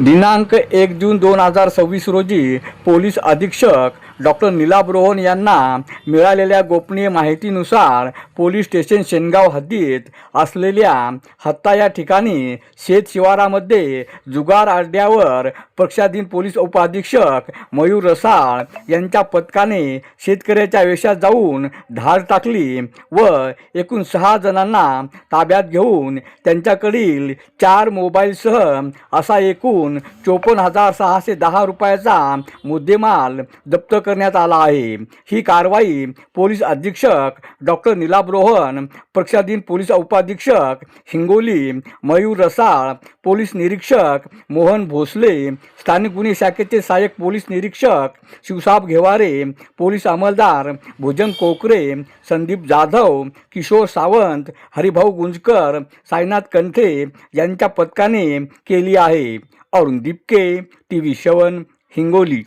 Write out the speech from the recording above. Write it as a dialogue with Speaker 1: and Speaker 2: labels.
Speaker 1: दिनांक 1 जून 2026 रोजी पोलीस अधीक्षक डॉक्टर नीलाभ रोहन यांना मिळालेल्या गोपनीय माहितीनुसार पोलीस स्टेशन शेनगाव हद्दीत असलेल्या हत्ता या ठिकाणी शेत शिवारामध्ये जुगार अड्ड्यावर प्रक्षाधीन पोलीस उपअधीक्षक मयूर रसाळ यांच्या पथकाने शेतकऱ्याच्या वेशात जाऊन धाड टाकली व एकूण 6 जणांना ताब्यात घेऊन त्यांच्याकडील 4 मोबाईलसह असा एकूण 54,610 रुपयाचा मुद्देमाल जप्त करण्यात आला आहे। ही कारवाई पोलीस अधीक्षक डॉक्टर नीलाभ रोहन, प्रक्षाधीन पोलीस उपअधीक्षक हिंगोली मयूर रसाळ, पोलीस निरीक्षक मोहन भोसले, स्थानिक गुन्हे शाखेचे सहाय्यक पोलीस निरीक्षक शिवसाब घेवारे, पोलीस अंमलदार भुजंग कोकरे, संदीप जाधव, किशोर सावंत, हरिभाऊ गुंजकर, साईनाथ कंठे यांच्या पथकाने केली आहे। अरुण दिपके, TV7 हिंगोली।